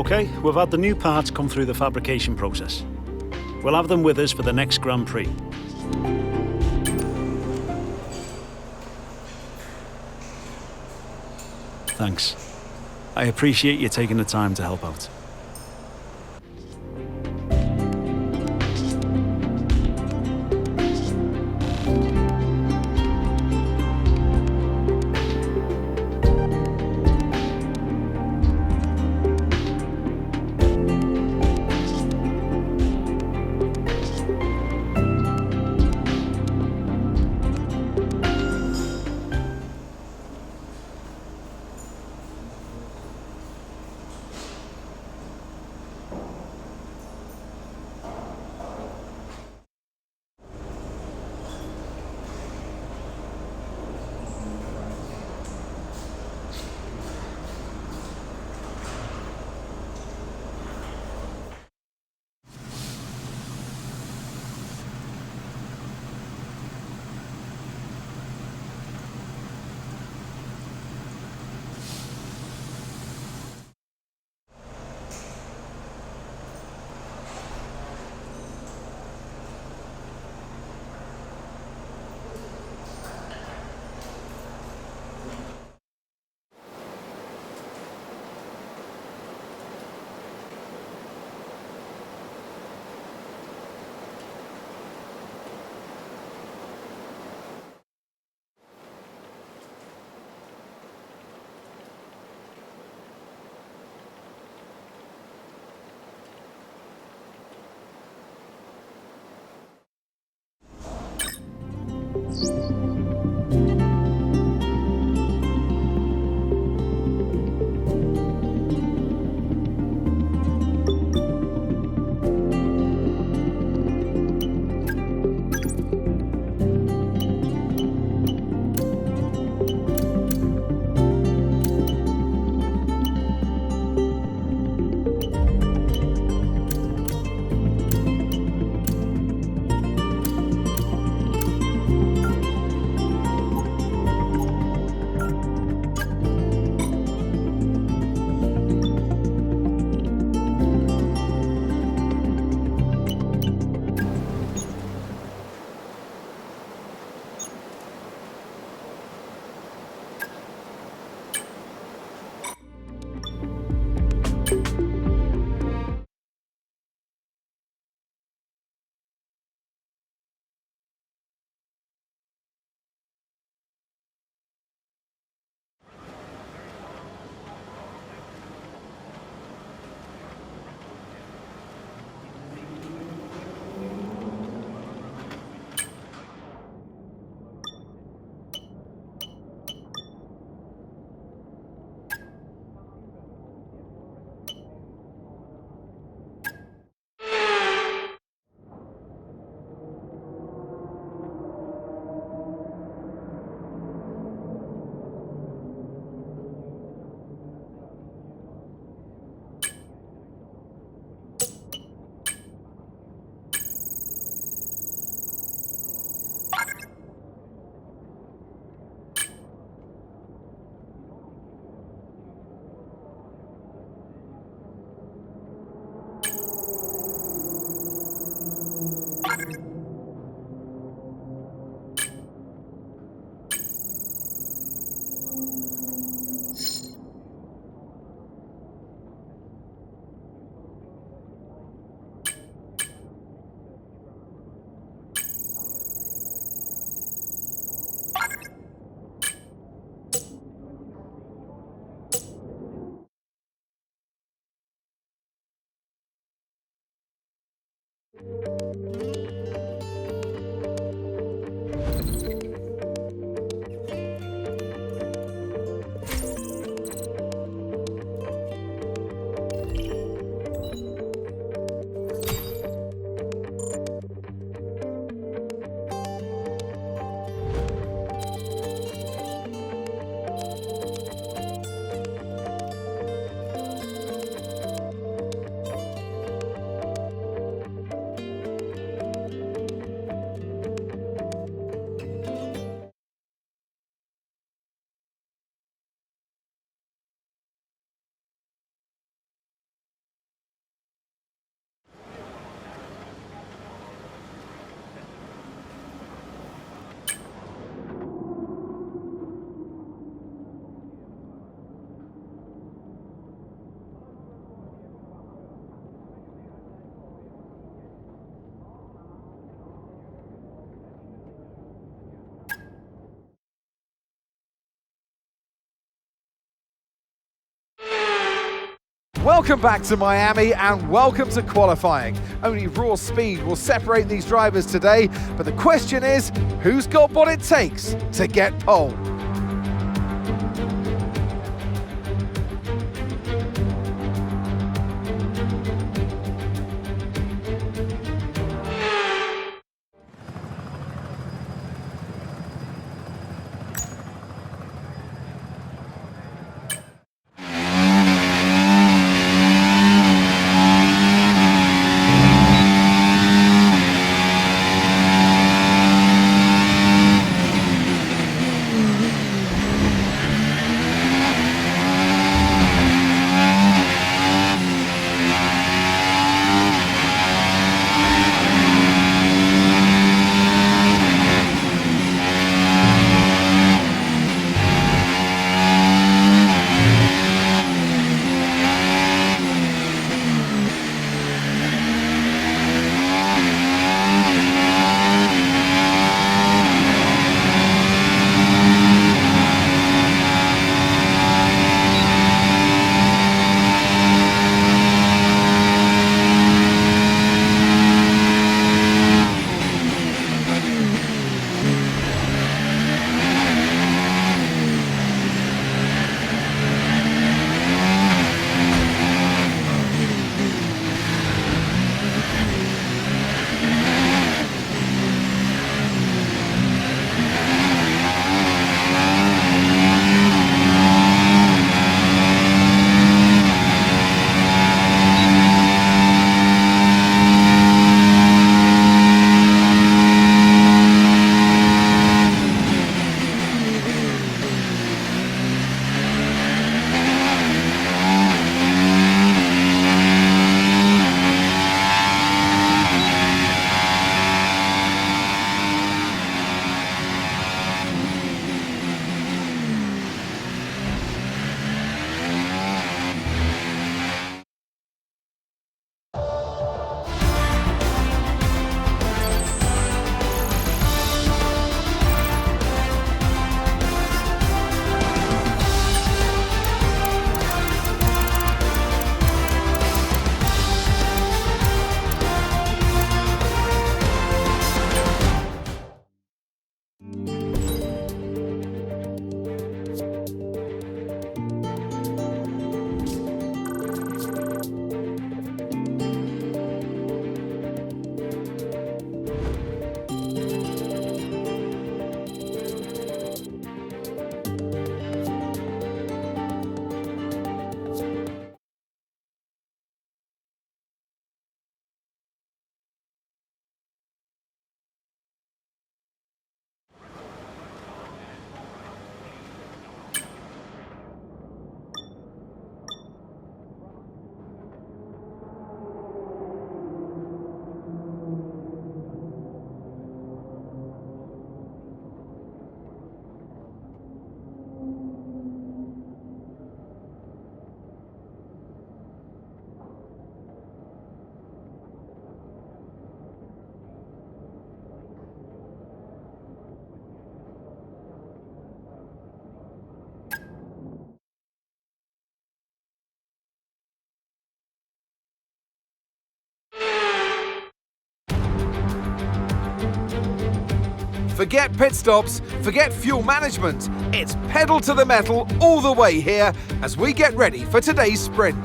Okay, we've had the new parts come through the fabrication process. We'll have them with us for the next Grand Prix. Thanks. I appreciate you taking the time to help out. welcome back to Miami and welcome to qualifying. Only raw speed will separate these drivers today, but the question is, who's got what it takes to get pole? Forget pit stops, forget fuel management. It's pedal to the metal all the way here as we get ready for today's sprint.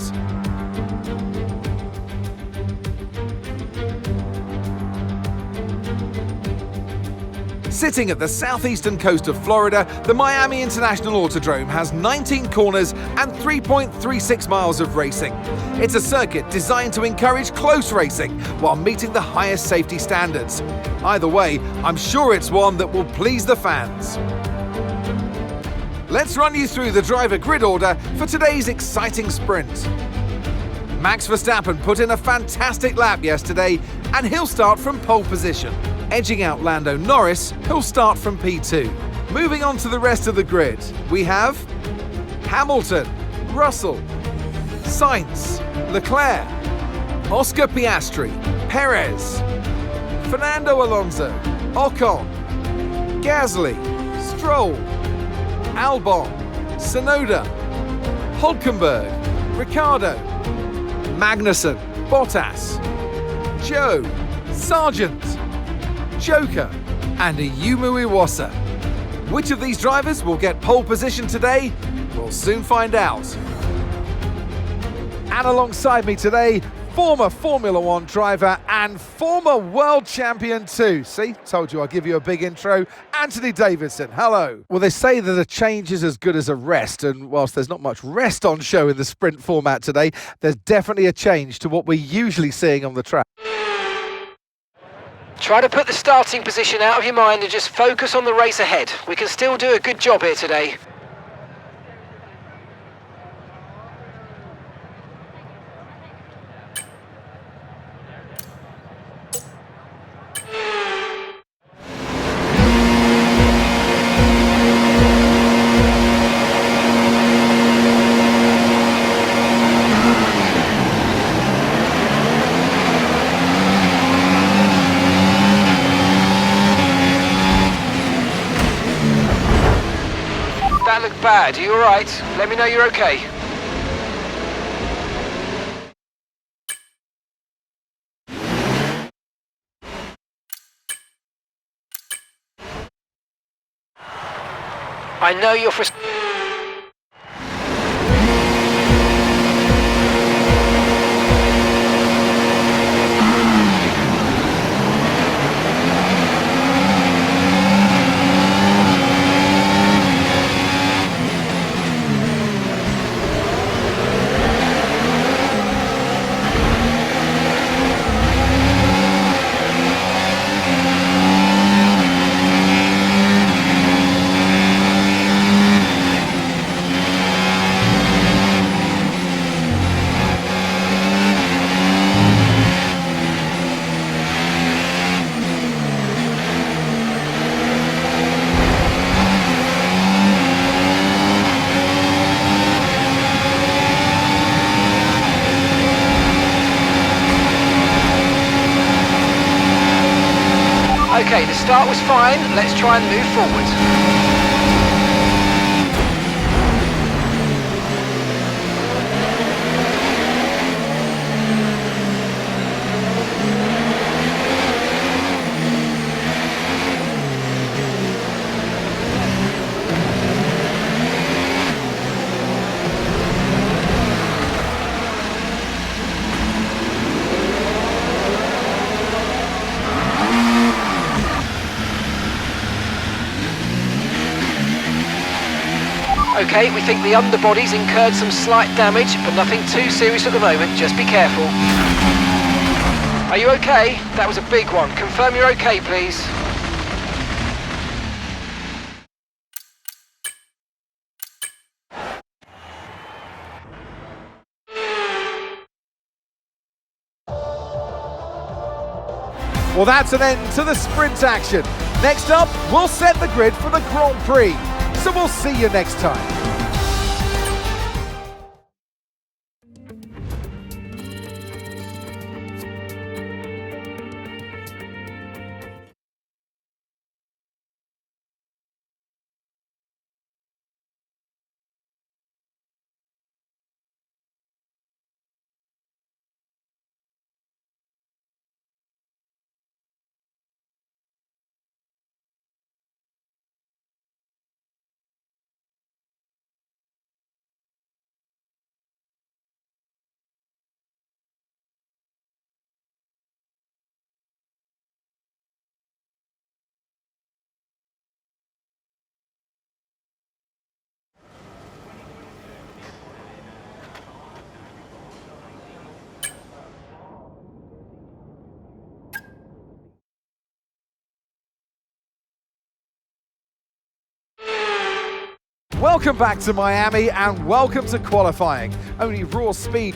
Sitting at the southeastern coast of Florida, the Miami International Autodrome has 19 corners and 3.36 miles of racing. It's a circuit designed to encourage close racing while meeting the highest safety standards. Either way, I'm sure it's one that will please the fans. Let's run you through the driver grid order for today's exciting sprint. Max Verstappen put in a fantastic lap yesterday, and he'll start from pole position, edging out Lando Norris, who'll start from P2. Moving on to the rest of the grid, we have Hamilton, Russell, Sainz, Leclerc, Oscar Piastri, Perez, Fernando Alonso, Ocon, Gasly, Stroll, Albon, Tsunoda, Hülkenberg, Ricciardo, Magnussen, Bottas, Joe, Sargent, Joker, and Ayumu Iwasa. Which of these drivers will get pole position today? We'll soon find out. And alongside me today, former Formula One driver and former world champion too. See, told you I'll give you a big intro. Anthony Davidson, hello. Well, they say that a change is as good as a rest, and whilst there's not much rest on show in the sprint format today, there's definitely a change to what we're usually seeing on the track. Try to put the starting position out of your mind and just focus on the race ahead. We can still do a good job here today. That looked bad. Are you alright? Let me know you're okay. I know you're frustrated. Okay, the start was fine. Let's try and move forward. Okay, we think the underbody's incurred some slight damage, but nothing too serious at the moment. Just be careful. Are you okay? That was a big one. Confirm you're okay, please. Well, that's an end to the sprint action. Next up, we'll set the grid for the Grand Prix. So we'll see you next time. Welcome back to Miami and welcome to qualifying. Only raw speed.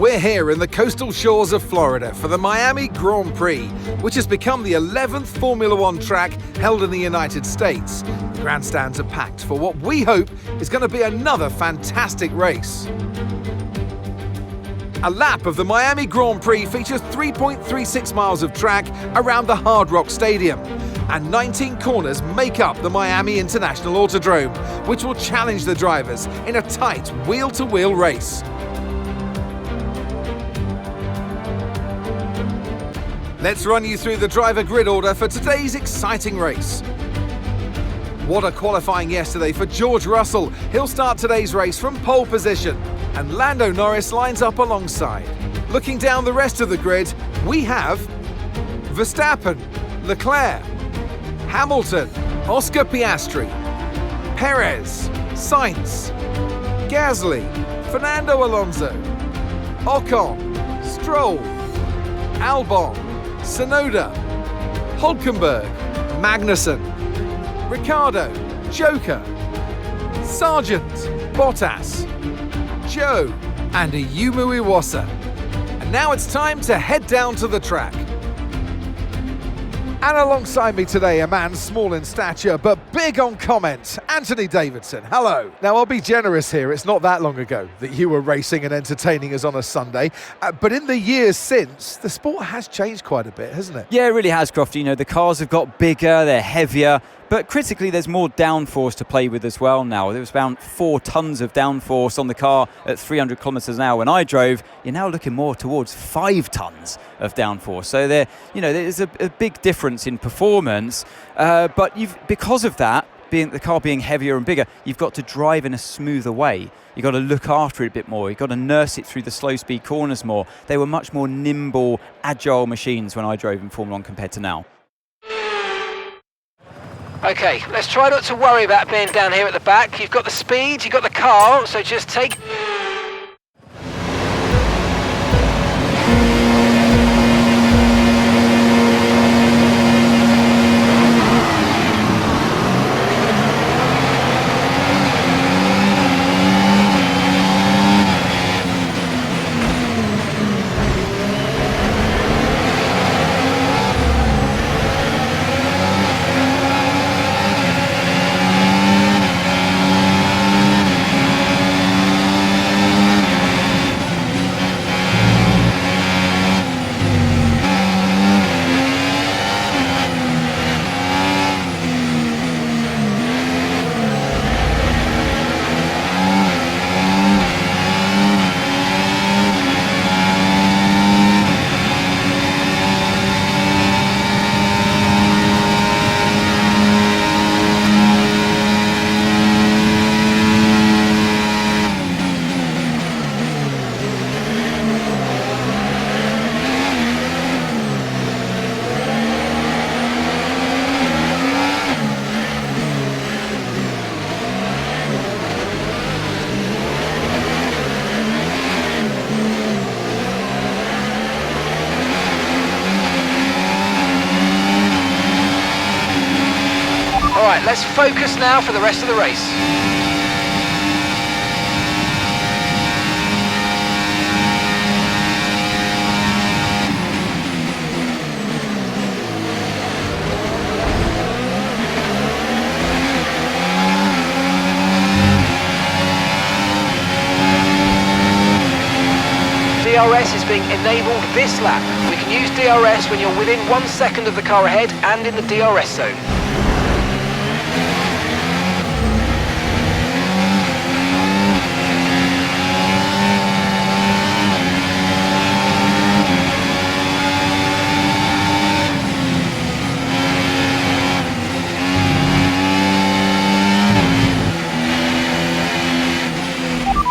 We're here in the coastal shores of Florida for the Miami Grand Prix, which has become the 11th Formula One track held in the United States. The grandstands are packed for what we hope is going to be another fantastic race. A lap of the Miami Grand Prix features 3.36 miles of track around the Hard Rock Stadium, and 19 corners make up the Miami International Autodrome, which will challenge the drivers in a tight wheel-to-wheel race. Let's run you through the driver grid order for today's exciting race. What a qualifying yesterday for George Russell. He'll start today's race from pole position, and Lando Norris lines up alongside. Looking down the rest of the grid, we have Verstappen, Leclerc, Hamilton, Oscar Piastri, Perez, Sainz, Gasly, Fernando Alonso, Ocon, Stroll, Albon, Tsunoda, Hulkenberg, Magnussen, Ricciardo, Joker, Sargent, Bottas, Joe, and Ayumu Iwasa. And now it's time to head down to the track. And alongside me today, a man small in stature but big on comment, Anthony Davidson. Hello. Now, I'll be generous here. It's not that long ago that you were racing and entertaining us on a Sunday. But in the years since, the sport has changed quite a bit, hasn't it? Yeah, it really has, Crofty. You know, the cars have got bigger, they're heavier, but critically, there's more downforce to play with as well now. There was about 4 tons of downforce on the car at 300 kilometres an hour when I drove. You're now looking more towards 5 tons of downforce. So there's a big difference in performance. But because of that, the car being heavier and bigger, you've got to drive in a smoother way. You've got to look after it a bit more. You've got to nurse it through the slow speed corners more. They were much more nimble, agile machines when I drove in Formula 1 compared to now. Okay, let's try not to worry about being down here at the back. You've got the speed, you've got the car, so just take... Alright, let's focus now for the rest of the race. DRS is being enabled this lap. We can use DRS when you're within 1 second of the car ahead and in the DRS zone.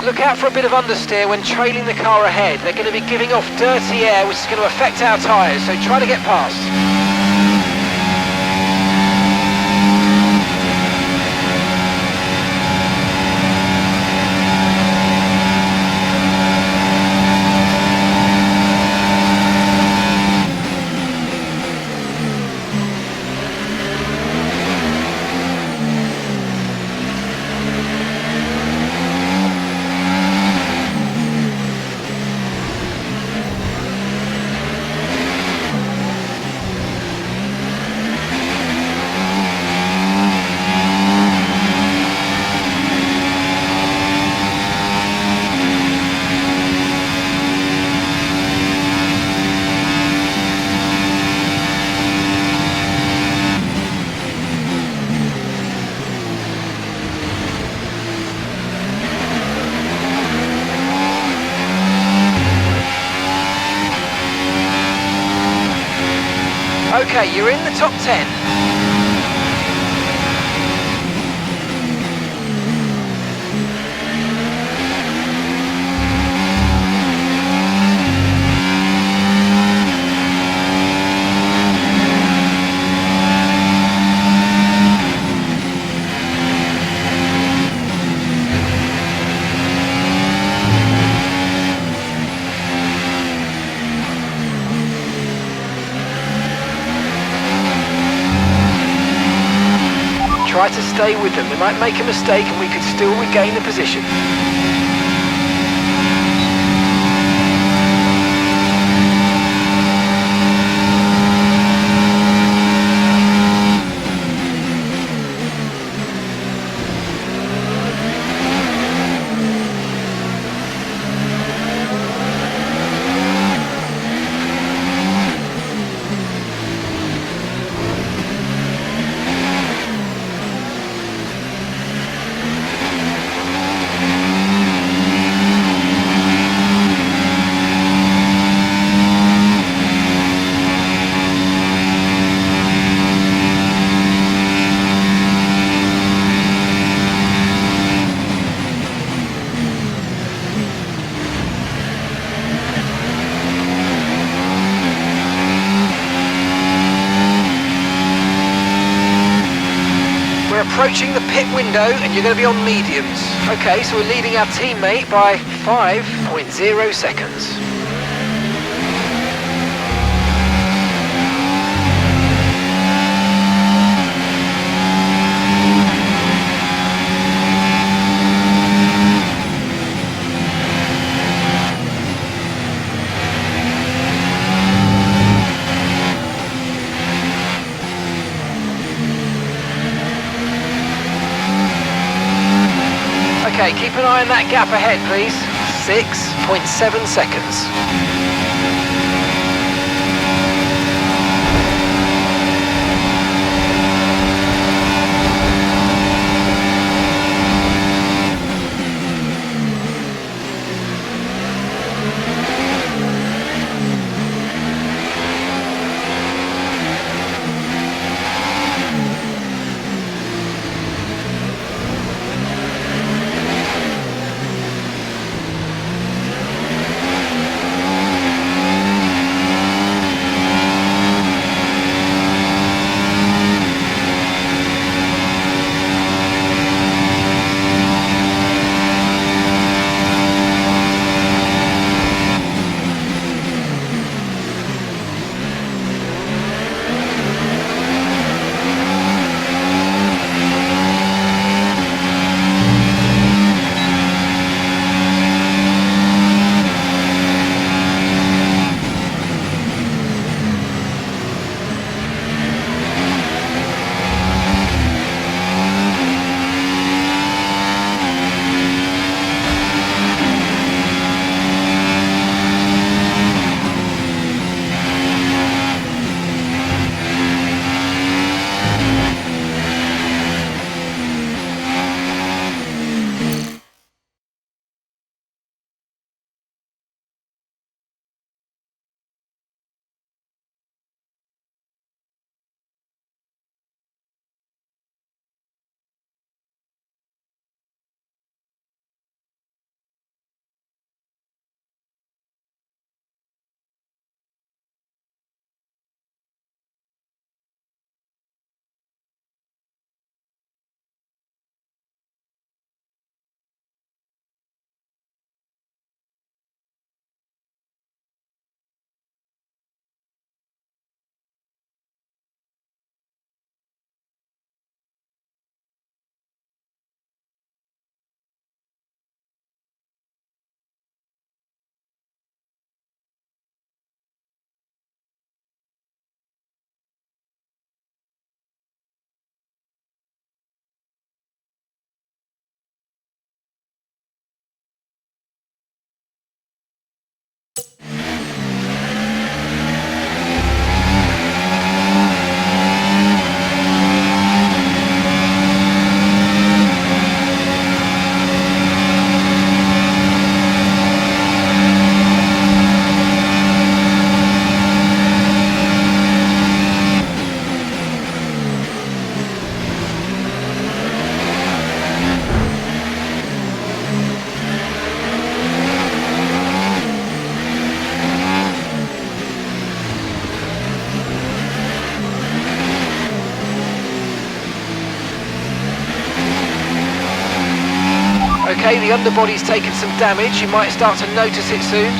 Look out for a bit of understeer when trailing the car ahead. They're going to be giving off dirty air, which is going to affect our tyres, so try to get past. Okay, you're in the top 10. Try to stay with them. They might make a mistake and we could still regain the position. We're approaching the pit window and you're going to be on mediums. Okay, so we're leading our teammate by 5.0 seconds. Okay, keep an eye on that gap ahead, please. 6.7 seconds. Okay, the underbody's taken some damage. You might start to notice it soon.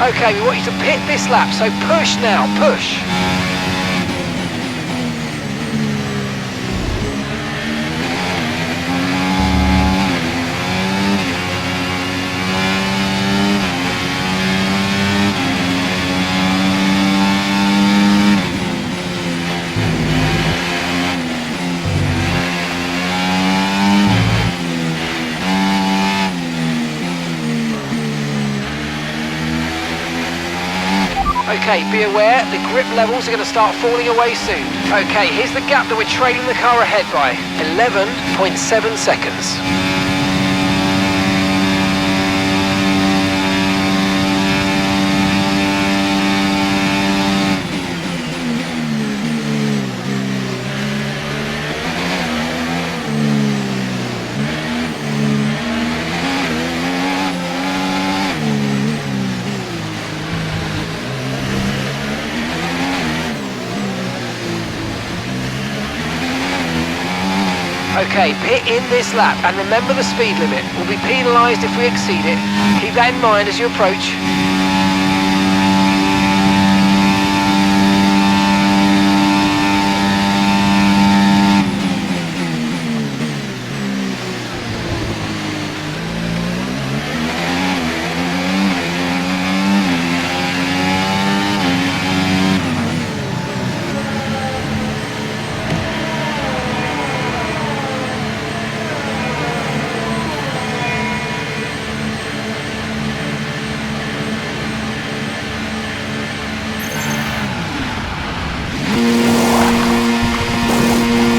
Okay, we want you to pit this lap, so push now, push. Okay, be aware, the grip levels are going to start falling away soon. Okay, here's the gap that we're trailing the car ahead by. 11.7 seconds. Okay, pit in this lap and remember the speed limit. We'll be penalised if we exceed it. Keep that in mind as you approach.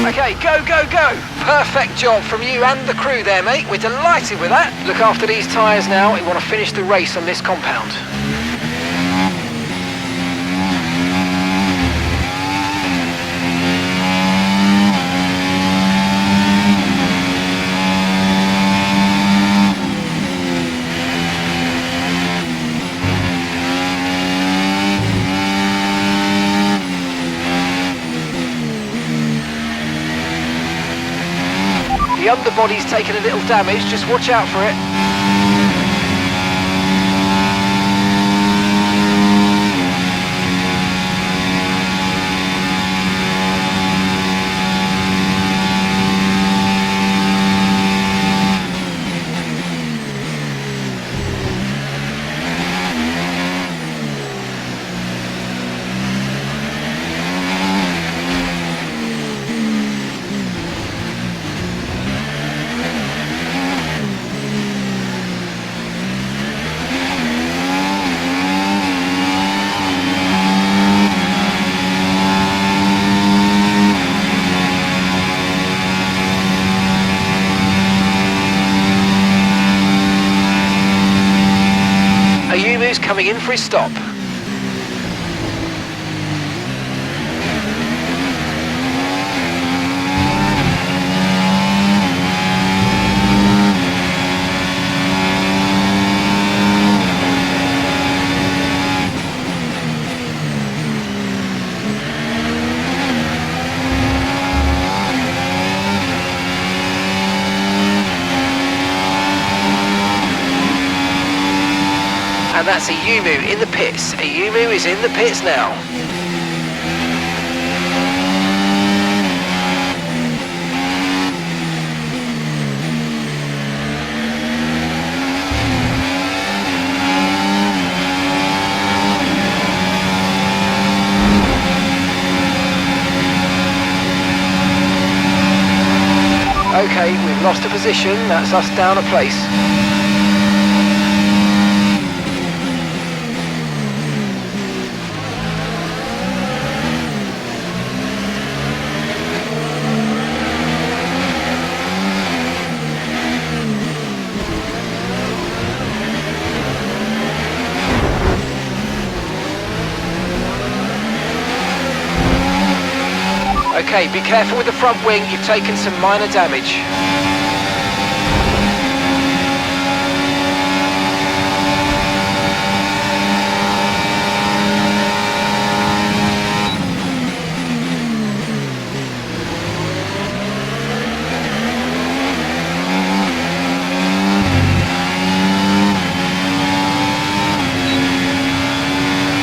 Okay, go, go, go! Perfect job from you and the crew there, mate. We're delighted with that. Look after these tyres now. We want to finish the race on this compound. The underbody's taken a little damage, just watch out for it. Ayumu's coming in for his stop. And that's Ayumu in the pits. Ayumu is in the pits now. Okay, we've lost a position. That's us down a place. Okay, be careful with the front wing, you've taken some minor damage.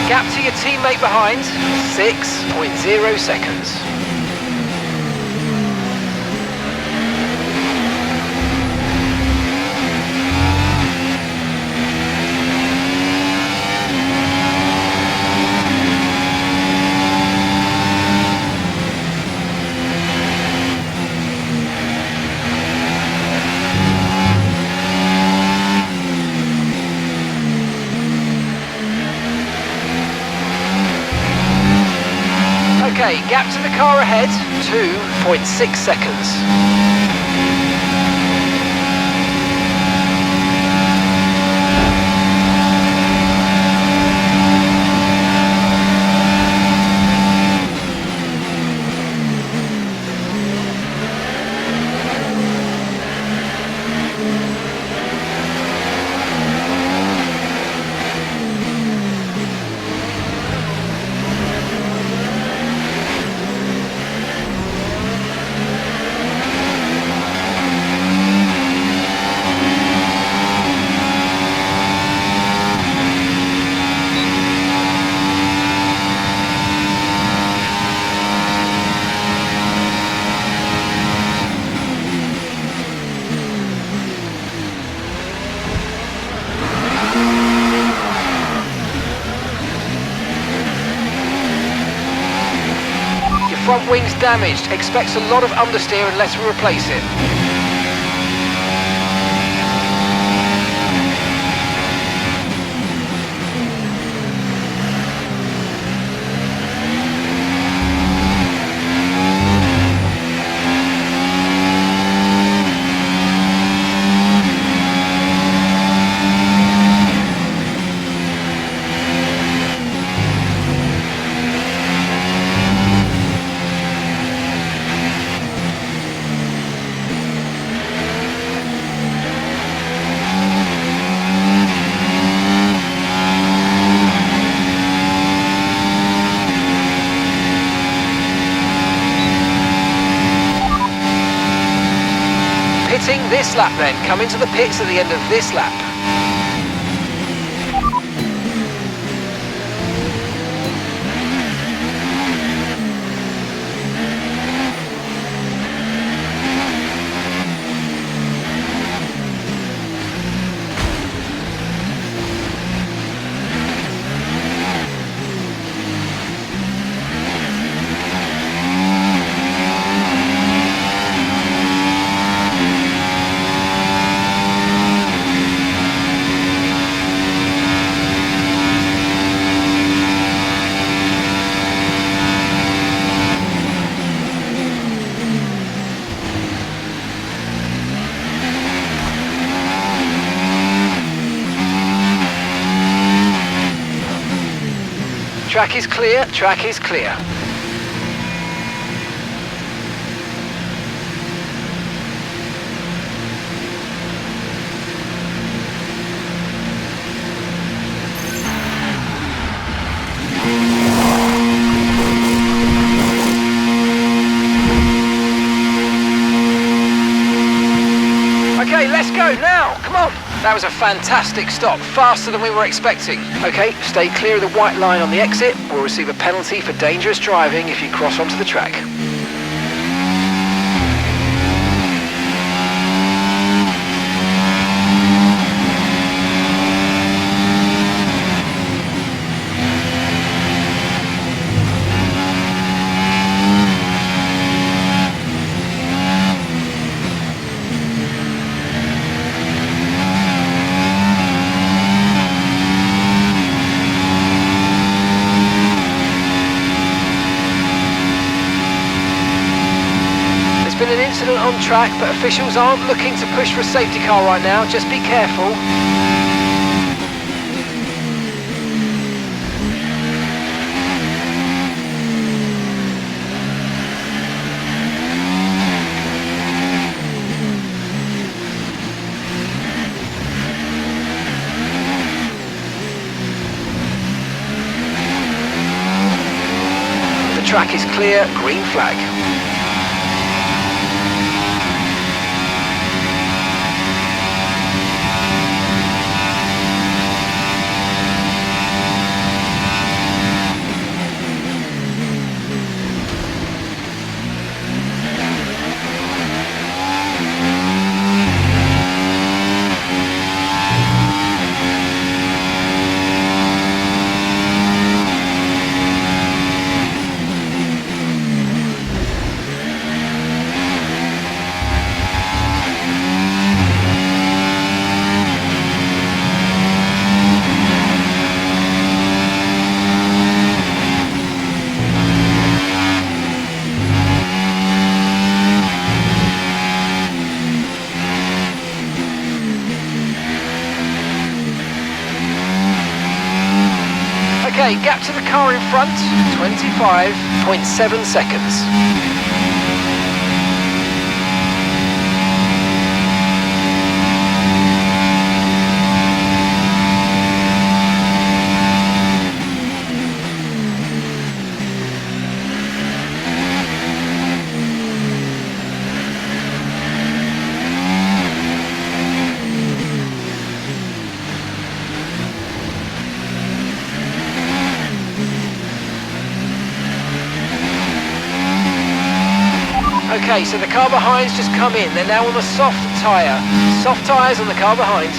Gap to your teammate behind, 6.0 seconds. Okay, gap to the car ahead, 2.6 seconds. Front wing's damaged. Expects a lot of understeer unless we replace it. Pitting this lap then, come into the pits at the end of this lap. Track is clear, track is clear. Okay, let's go now, come on. That was a fantastic stop, faster than we were expecting. Okay, stay clear of the white line on the exit. We'll receive a penalty for dangerous driving if you cross onto the track. Been an incident on track, but officials aren't looking to push for a safety car right now. Just be careful. track is clear, green flag. Okay, gap to the car in front, 25.7 seconds. Okay, so the car behind's just come in. They're now on a soft tyre. Soft tyres on the car behind.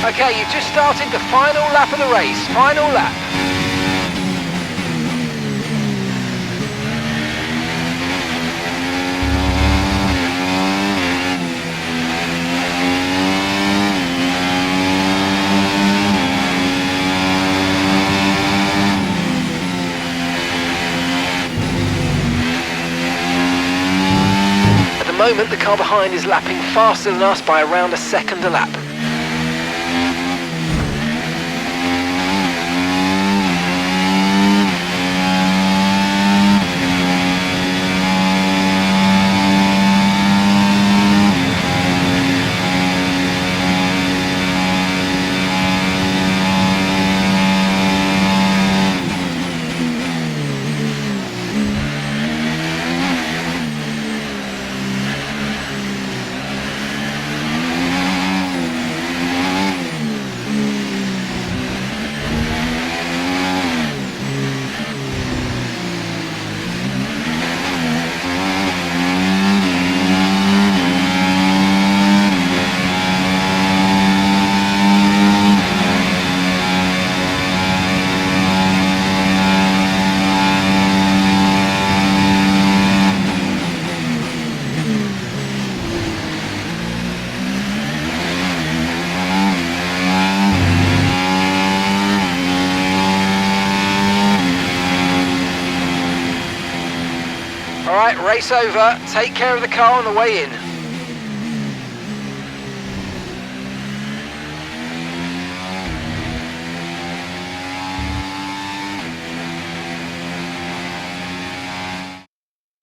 Okay, you've just started the final lap of the race. Final lap. At the moment, the car behind is lapping faster than us by around a second a lap. Race over. Take care of the car on the way in.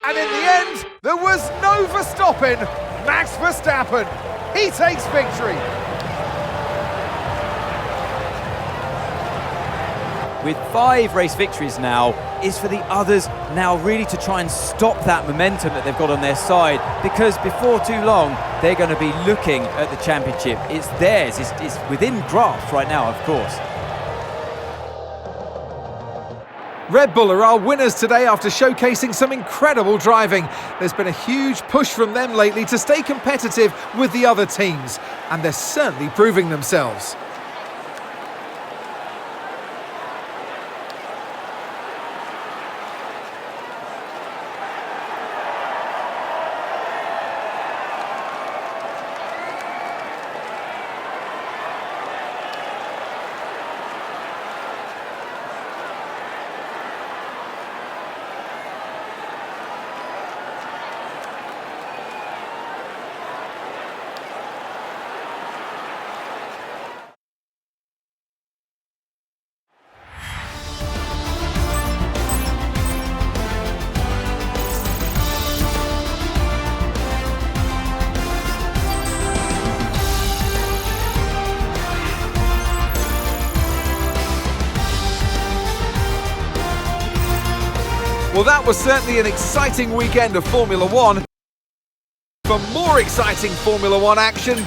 And in the end, there was no Verstappen. Max Verstappen, he takes victory. With 5 race victories now, is for the others now really to try and stop that momentum that they've got on their side, because before too long they're going to be looking at the championship. It's theirs, it's within grasp right now, of course. Red Bull are our winners today after showcasing some incredible driving. There's been a huge push from them lately to stay competitive with the other teams, and they're certainly proving themselves. Well, that was certainly an exciting weekend of Formula One. For more exciting Formula One action,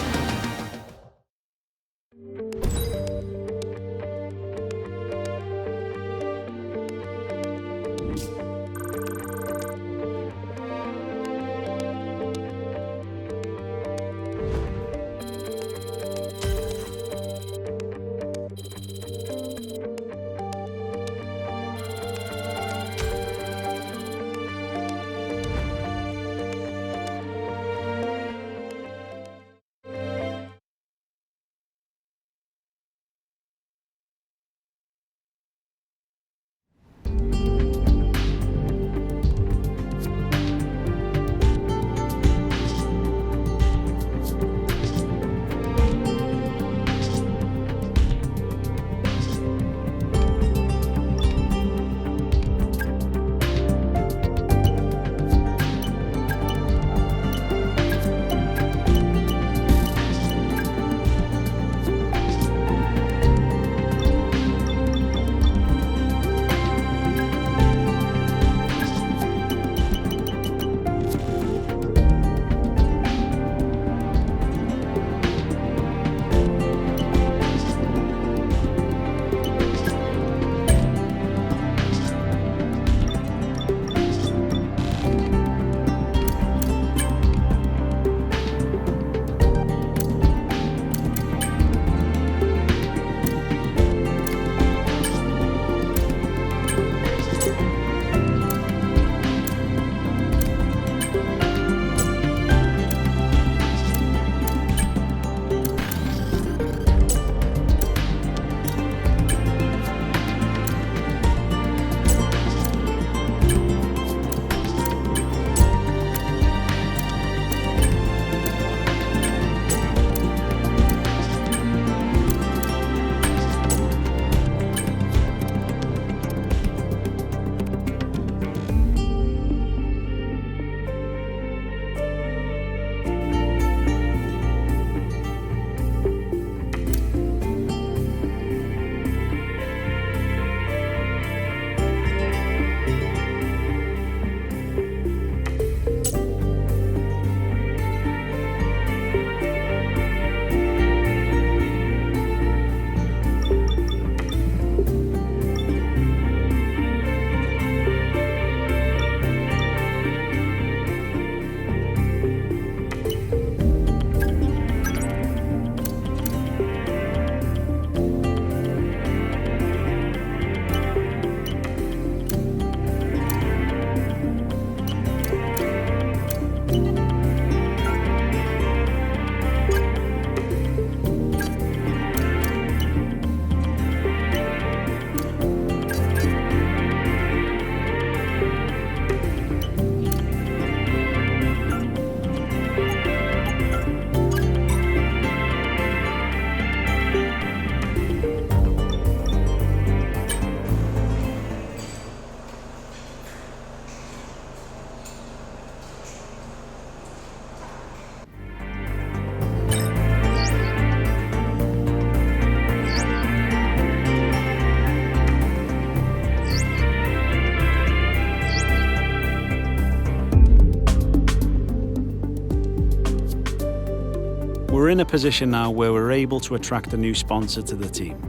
We're in a position now where we're able to attract a new sponsor to the team.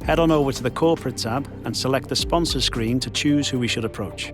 Head on over to the Corporate tab and select the sponsor screen to choose who we should approach.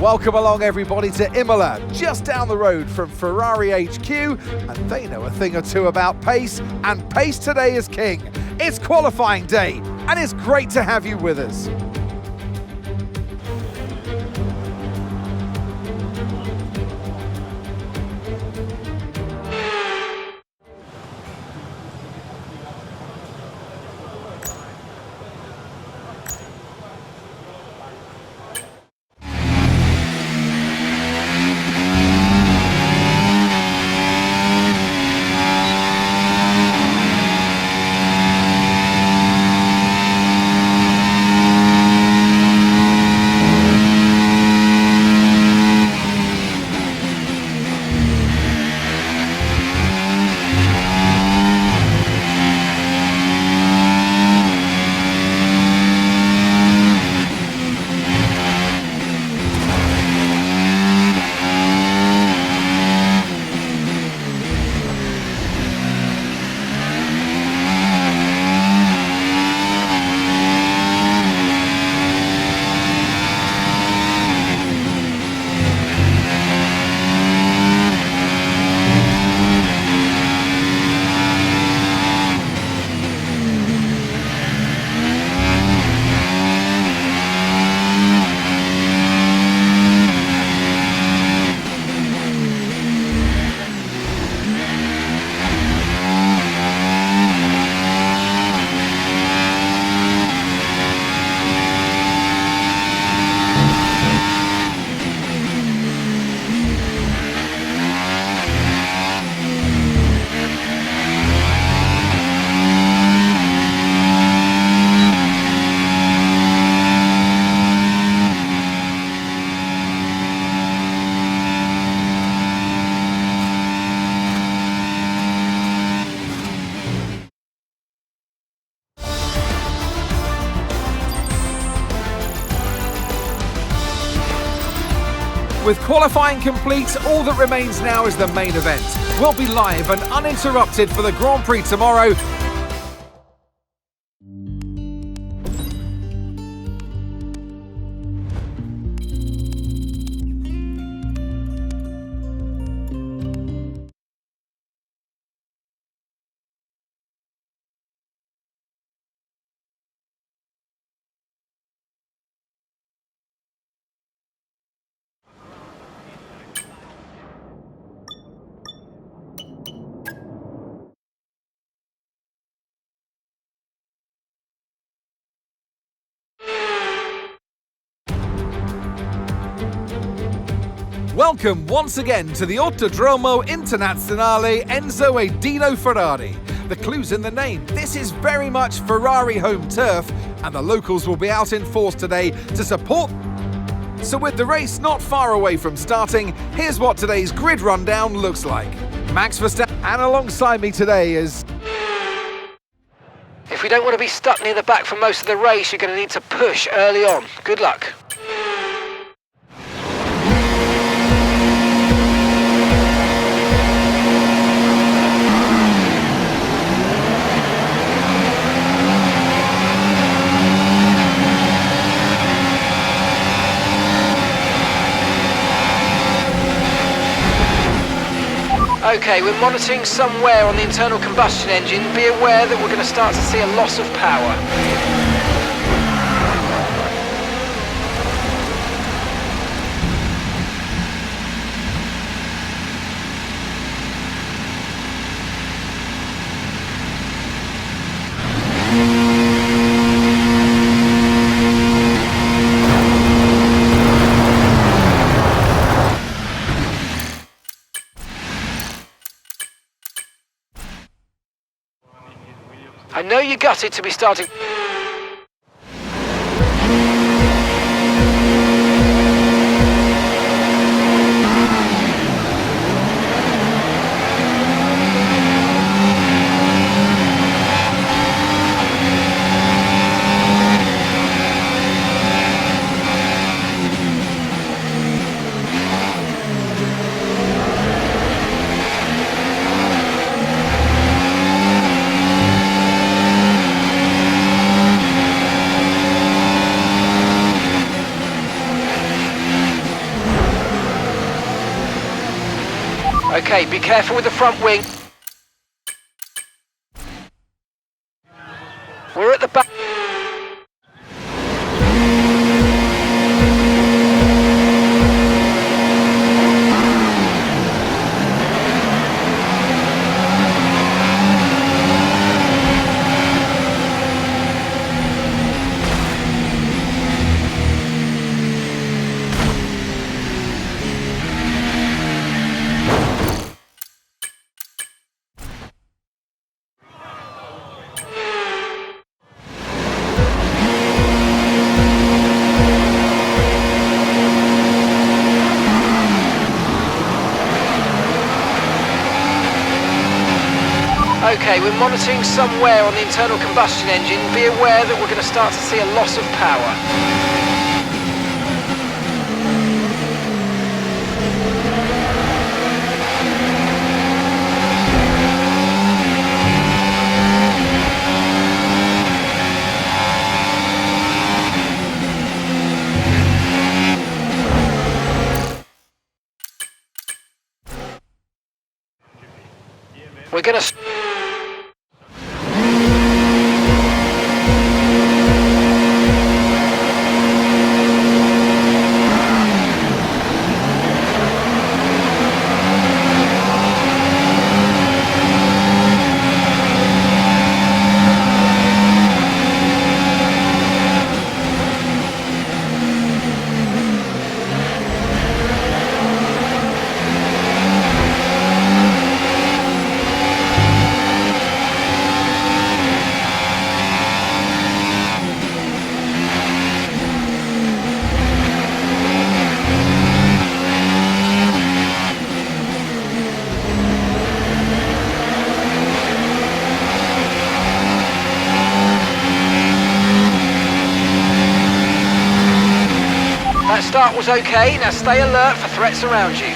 Welcome along everybody to Imola, just down the road from Ferrari HQ, and they know a thing or two about pace, and pace today is king. It's qualifying day, and it's great to have you with us. With qualifying complete, all that remains now is the main event. We'll be live and uninterrupted for the Grand Prix tomorrow. Welcome once again to the Autodromo Internazionale Enzo e Dino Ferrari. The clue's in the name. This is very much Ferrari home turf, and the locals will be out in force today to support. So with the race not far away from starting, here's what today's grid rundown looks like. Max Verstappen, and alongside me today is... If we don't want to be stuck near the back for most of the race, you're going to need to push early on. Good luck. Okay, we're monitoring some wear on the internal combustion engine. Be aware that we're going to start to see a loss of power. I know you're gutted to be starting. Okay, be careful with the front wing. We're at the back. Okay, we're monitoring some wear on the internal combustion engine. Be aware that we're going to start to see a loss of power. We're going to... That start was okay, now stay alert for threats around you.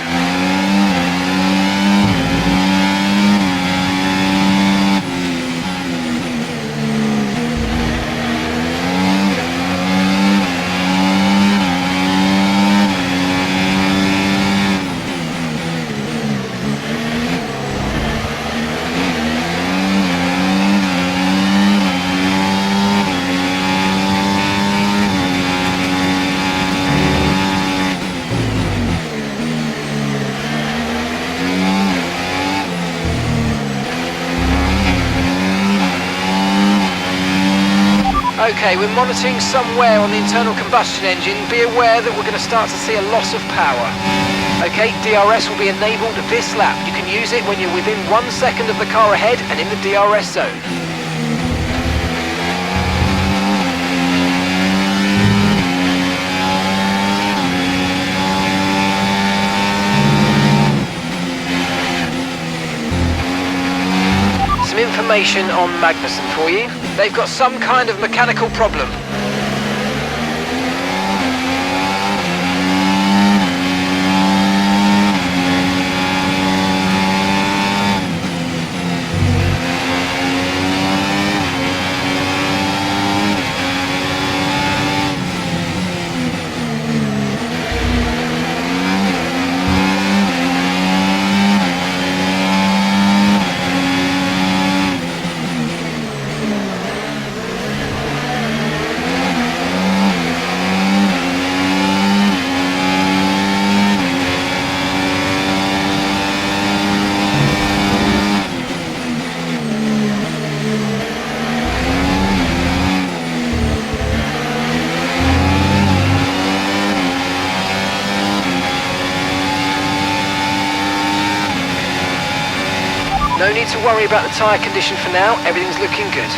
Okay, we're monitoring some wear on the internal combustion engine. Be aware that we're going to start to see a loss of power. Okay, DRS will be enabled this lap. You can use it when you're within 1 second of the car ahead and in the DRS zone. Information on Magnussen for you. They've got some kind of mechanical problem. No need to worry about the tyre condition for now, everything's looking good.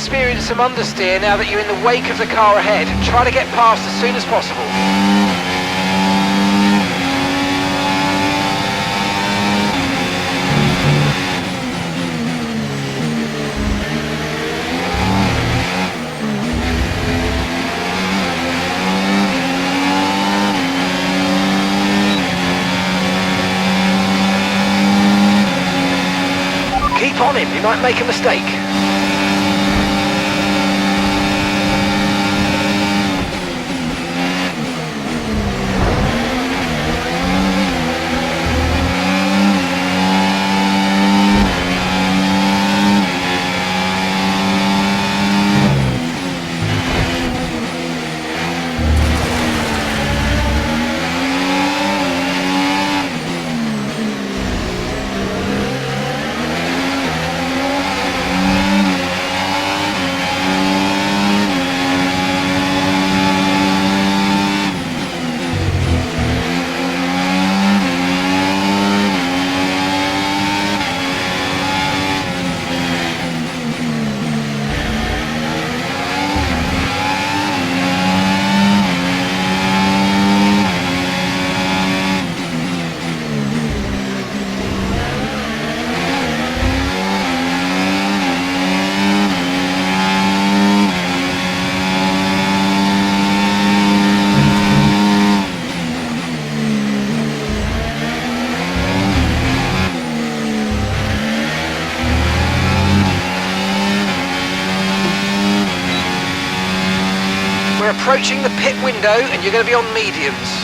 experience some understeer now that you're in the wake of the car ahead. Try to get past as soon as possible. Keep on him, you might make a mistake. We're approaching the pit window and you're going to be on mediums.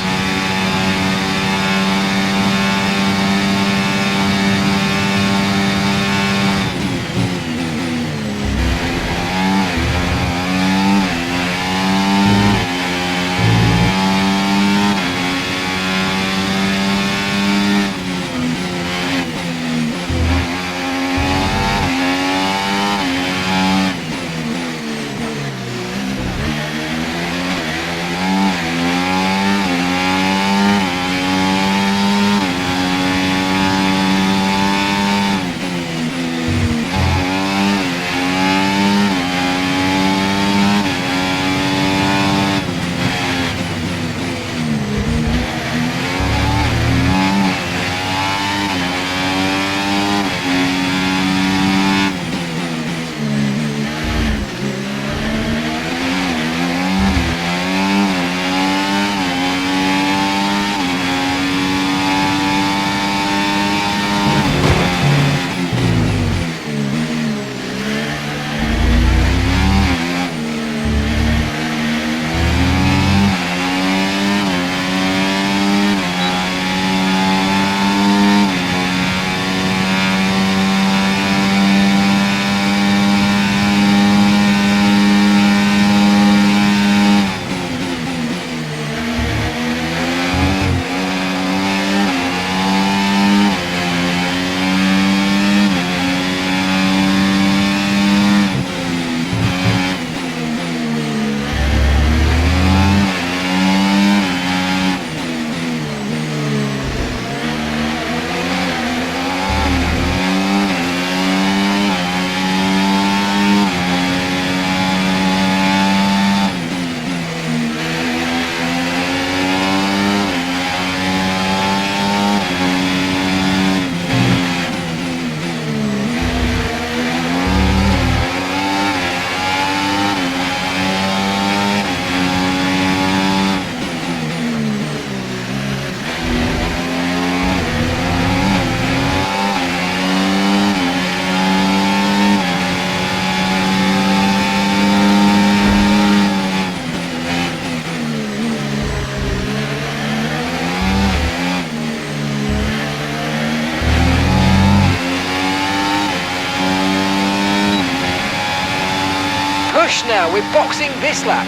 Push now, we're boxing this lap.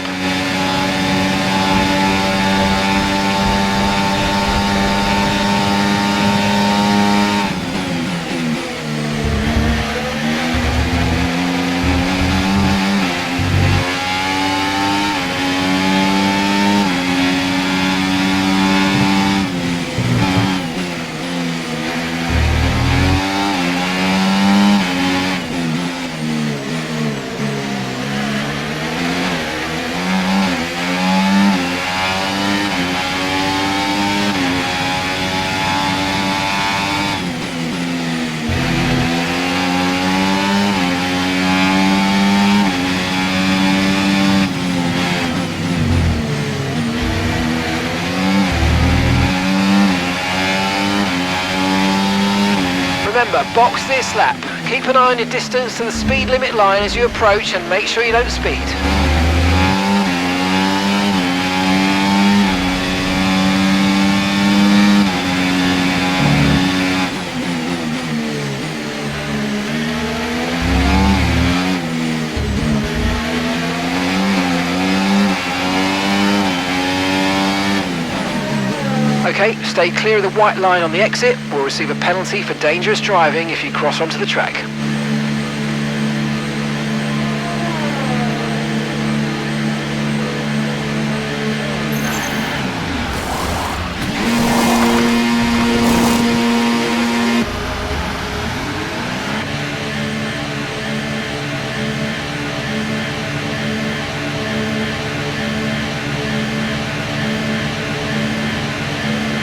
remember, box this lap. Keep an eye on your distance to the speed limit line as you approach and make sure you don't speed. Okay, stay clear of the white line on the exit. We'll receive a penalty for dangerous driving if you cross onto the track.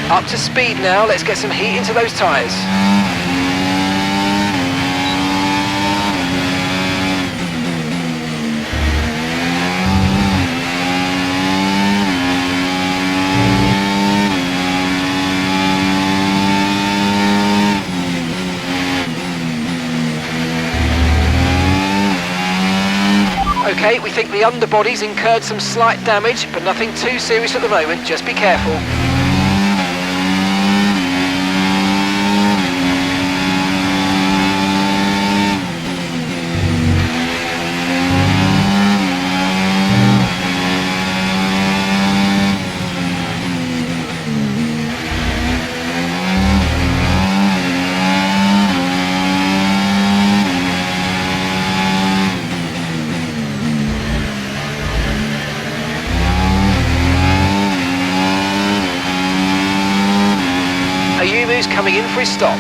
Up to speed now, let's get some heat into those tyres. Okay, we think the underbody's incurred some slight damage, but nothing too serious at the moment, just be careful. Ayumu's coming in for his stop.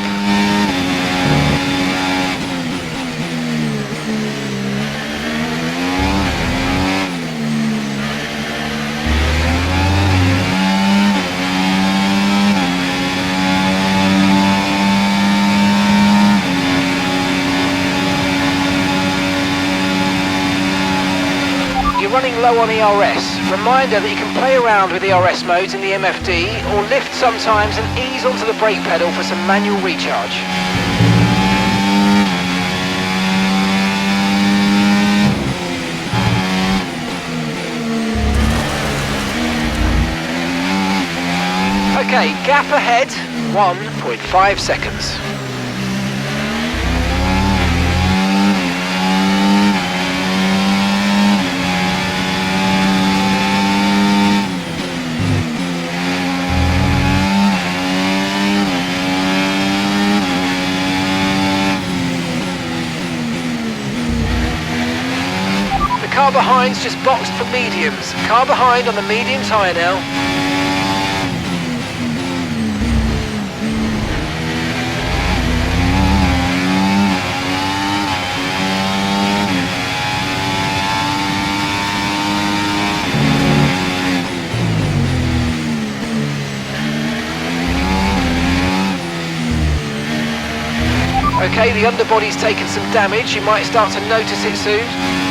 You're running low on ERS. Reminder that you can play around with ERS modes in the MFD or lift sometimes and ease onto the brake pedal for some manual recharge. Okay, gap ahead, 1.5 seconds. Car behind's just boxed for mediums. Car behind on the medium tyre now. Okay, the underbody's taken some damage. You might start to notice it soon.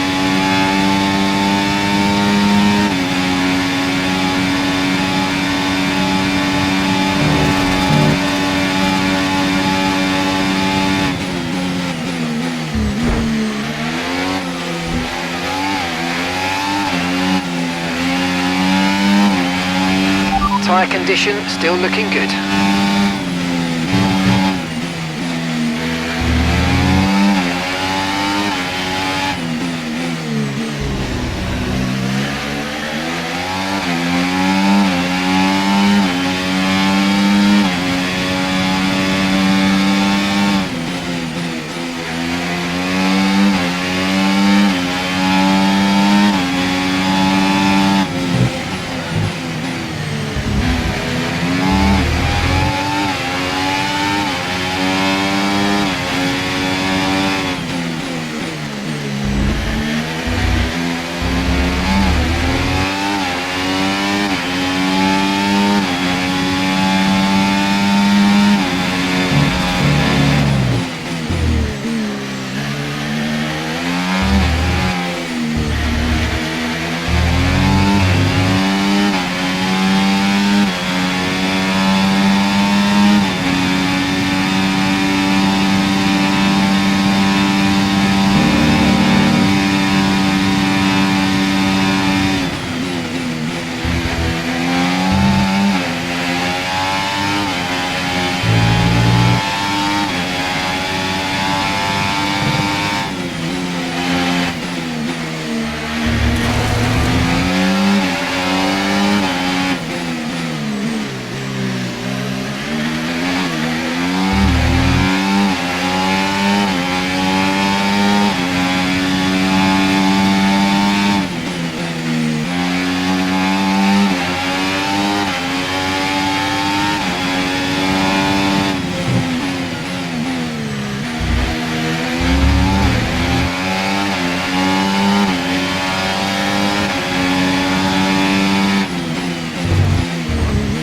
Tyre condition still looking good.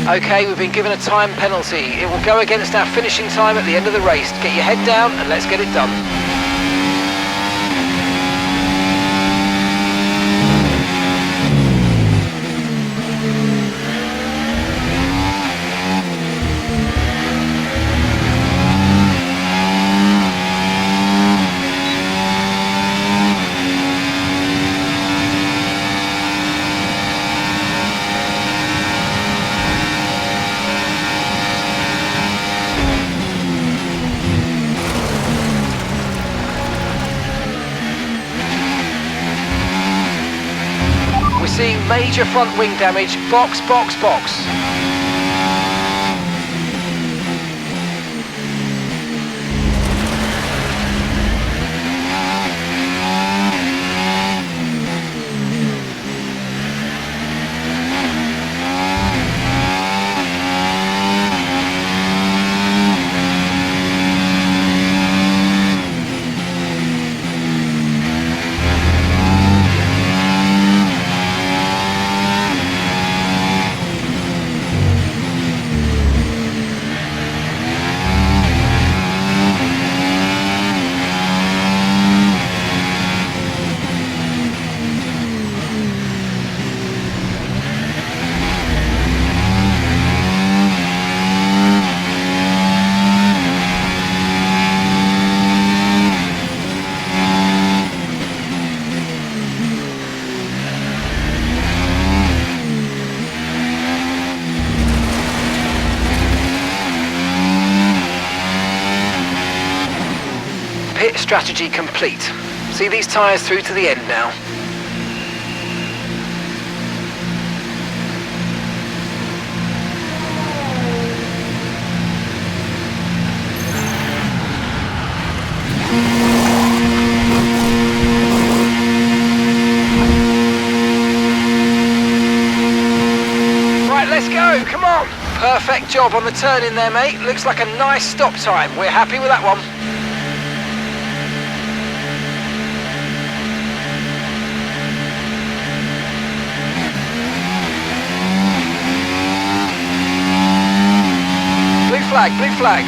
Okay, we've been given a time penalty. It will go against our finishing time at the end of the race. Get your head down and let's get it done. Seeing major front wing damage. Box, box, box. Pit strategy complete. See these tyres through to the end now. Right, let's go, come on. Perfect job on the turn in there, mate. Looks like a nice stop time. We're happy with that one. Blue flag, blue flag.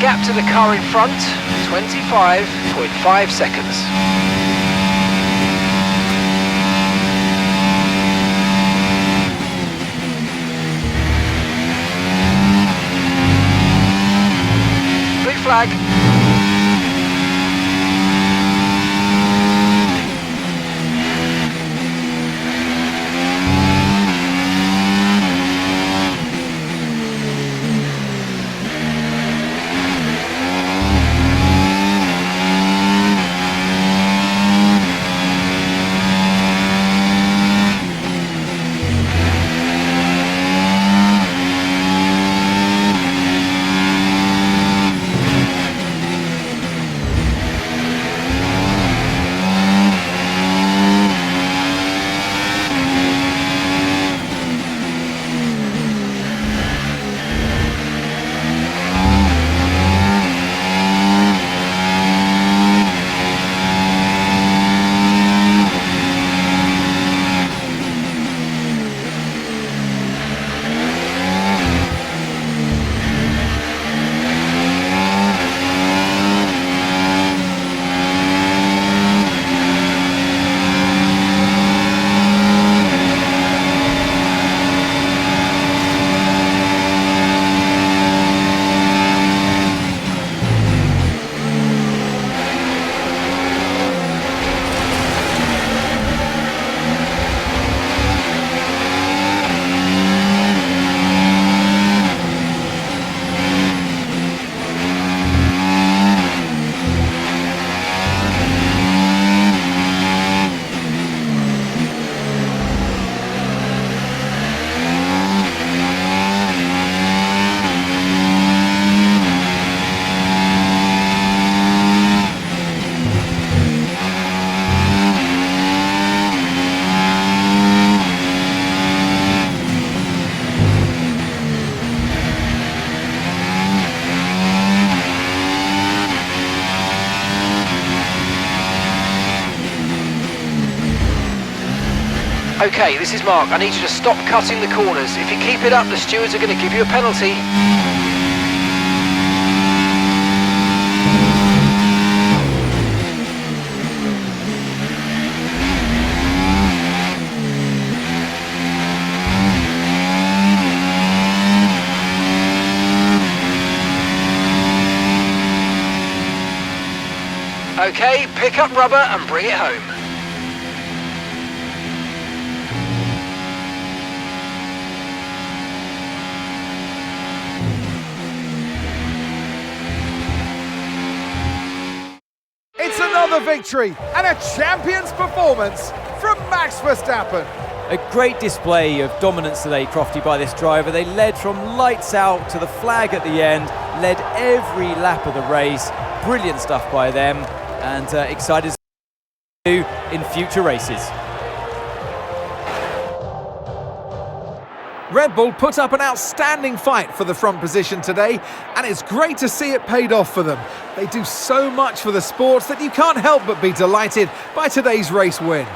Gap to the car in front, 25.5 seconds. Blue flag. Okay, this is Mark. I need you to stop cutting the corners. If you keep it up, the stewards are going to give you a penalty. Okay, pick up rubber and bring it home. It's another victory and a champion's performance from Max Verstappen. A great display of dominance today, Crofty, by this driver. They led from lights out to the flag at the end, led every lap of the race. Brilliant stuff by them, and excited to do in future races. Red Bull put up an outstanding fight for the front position today, and it's great to see it paid off for them. They do so much for the sport that you can't help but be delighted by today's race win.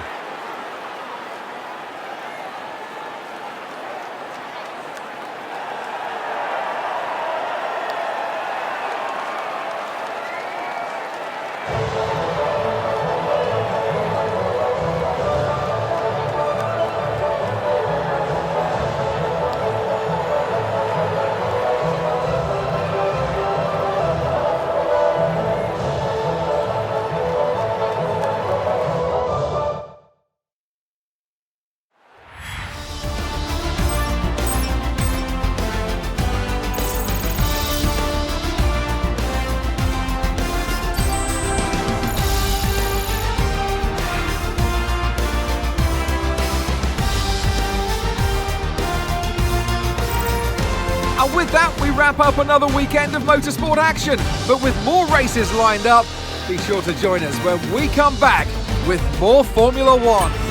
And with that, we wrap up another weekend of motorsport action. But with more races lined up, be sure to join us when we come back with more Formula One.